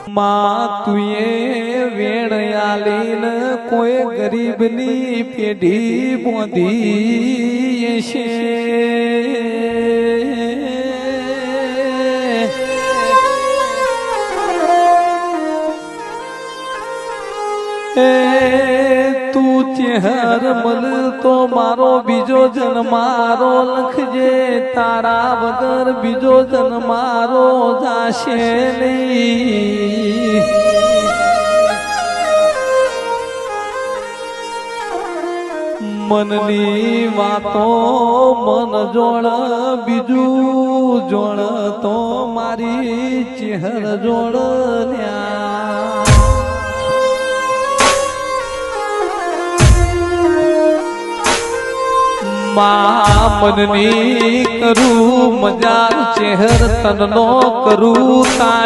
માં તુએ વેણ આલીન કોઈ ગરીબની પેઢી બોંધી છે તું ચહેર મલ તો મારો બીજો જન્મારો લખજે તારા વગર બીજો જન્મારો જાશે નહીં મનની વાતો મન જોડ બીજું જોડ તો મારી ચહેર જોડ ન્યા મનની કરું મજાર ચહેર તનનો કરું તાવી